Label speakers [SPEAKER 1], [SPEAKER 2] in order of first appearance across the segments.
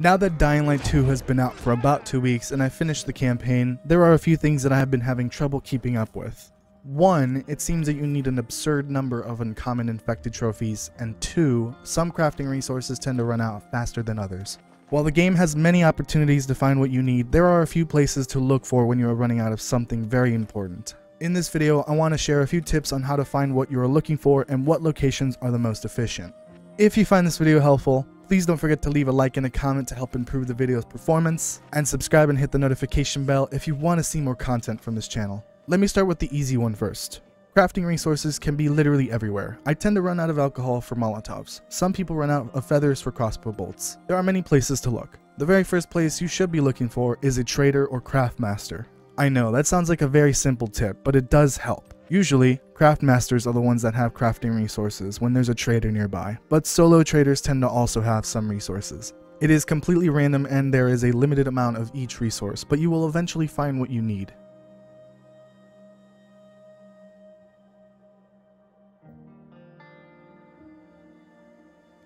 [SPEAKER 1] Now that Dying Light 2 has been out for about 2 weeks and I finished the campaign, there are a few things that I have been having trouble keeping up with. 1, it seems that you need an absurd number of uncommon infected trophies, and 2, some crafting resources tend to run out faster than others. While the game has many opportunities to find what you need, there are a few places to look for when you are running out of something very important. In this video, I want to share a few tips on how to find what you are looking for and what locations are the most efficient. If you find this video helpful, please don't forget to leave a like and a comment to help improve the video's performance, and subscribe and hit the notification bell if you want to see more content from this channel. Let me start with the easy one first. Crafting resources can be literally everywhere. I tend to run out of alcohol for Molotovs. Some people run out of feathers for crossbow bolts. There are many places to look. The very first place you should be looking for is a trader or craft master. I know, that sounds like a very simple tip, but it does help. Usually, craft masters are the ones that have crafting resources when there's a trader nearby, but solo traders tend to also have some resources. It is completely random and there is a limited amount of each resource, but you will eventually find what you need.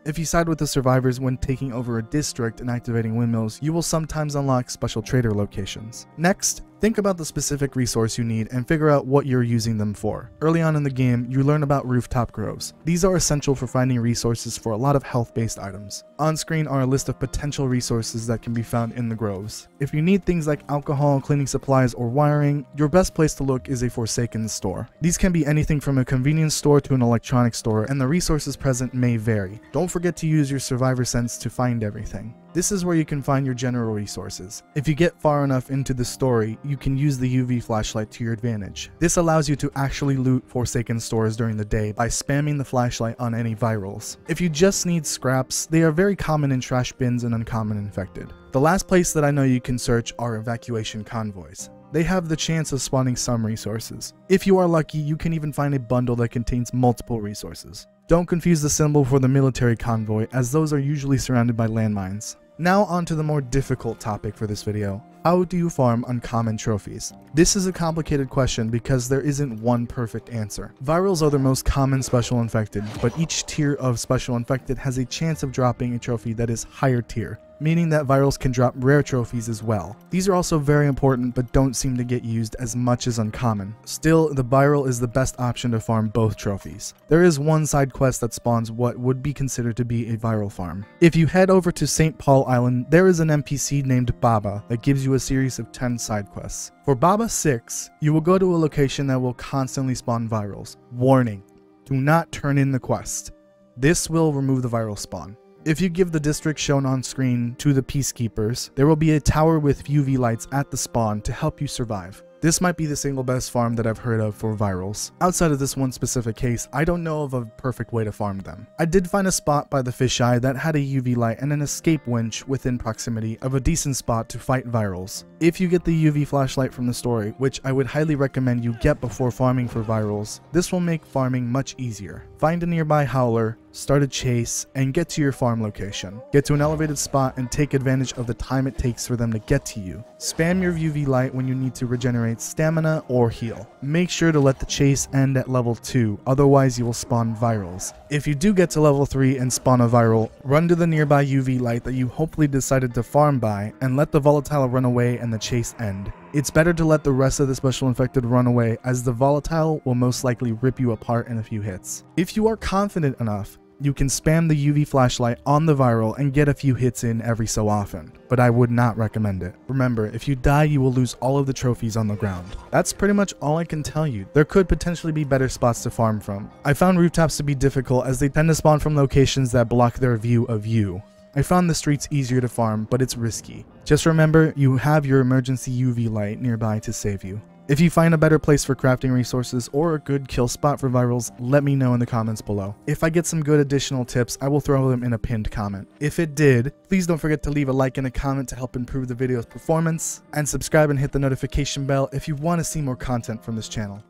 [SPEAKER 1] If you side with the survivors when taking over a district and activating windmills, you will sometimes unlock special trader locations. Next, think about the specific resource you need and figure out what you're using them for. Early on in the game, you learn about rooftop groves. These are essential for finding resources for a lot of health-based items. On screen are a list of potential resources that can be found in the groves. If you need things like alcohol, cleaning supplies, or wiring, your best place to look is a Forsaken store. These can be anything from a convenience store to an electronics store, and the resources present may vary. Don't forget to use your survivor sense to find everything. This is where you can find your general resources. If you get far enough into the story, you can use the UV flashlight to your advantage. This allows you to actually loot Forsaken stores during the day by spamming the flashlight on any virals. If you just need scraps, they are very common in trash bins and uncommon infected. The last place that I know you can search are evacuation convoys. They have the chance of spawning some resources. If you are lucky, you can even find a bundle that contains multiple resources. Don't confuse the symbol for the military convoy, as those are usually surrounded by landmines. Now on to the more difficult topic for this video. How do you farm uncommon trophies? This is a complicated question because there isn't one perfect answer. Virals are the most common special infected, but each tier of special infected has a chance of dropping a trophy that is higher tier, meaning that virals can drop rare trophies as well. These are also very important but don't seem to get used as much as uncommon. Still, the viral is the best option to farm both trophies. There is one side quest that spawns what would be considered to be a viral farm. If you head over to St. Paul Island, there is an NPC named Baba that gives you a series of 10 side quests. For Baba 6, you will go to a location that will constantly spawn virals. Warning, do not turn in the quest. This will remove the viral spawn. If you give the district shown on screen to the peacekeepers, there will be a tower with UV lights at the spawn to help you survive. This might be the single best farm that I've heard of for virals. Outside of this one specific case, I don't know of a perfect way to farm them. I did find a spot by the fisheye that had a UV light and an escape winch within proximity of a decent spot to fight virals. If you get the UV flashlight from the story, which I would highly recommend you get before farming for virals, this will make farming much easier. Find a nearby howler, start a chase, and get to your farm location. Get to an elevated spot and take advantage of the time it takes for them to get to you. Spam your UV light when you need to regenerate stamina or heal. Make sure to let the chase end at level 2, otherwise you will spawn virals. If you do get to level 3 and spawn a viral, run to the nearby UV light that you hopefully decided to farm by and let the volatile run away and the chase end. It's better to let the rest of the special infected run away, as the volatile will most likely rip you apart in a few hits. If you are confident enough, you can spam the UV flashlight on the viral and get a few hits in every so often, but I would not recommend it. Remember, if you die, you will lose all of the trophies on the ground. That's pretty much all I can tell you. There could potentially be better spots to farm from. I found rooftops to be difficult as they tend to spawn from locations that block their view of you. I found the streets easier to farm, but it's risky. Just remember, you have your emergency UV light nearby to save you. If you find a better place for crafting resources or a good kill spot for virals, let me know in the comments below. If I get some good additional tips, I will throw them in a pinned comment. If it did, please don't forget to leave a like and a comment to help improve the video's performance, and subscribe and hit the notification bell if you want to see more content from this channel.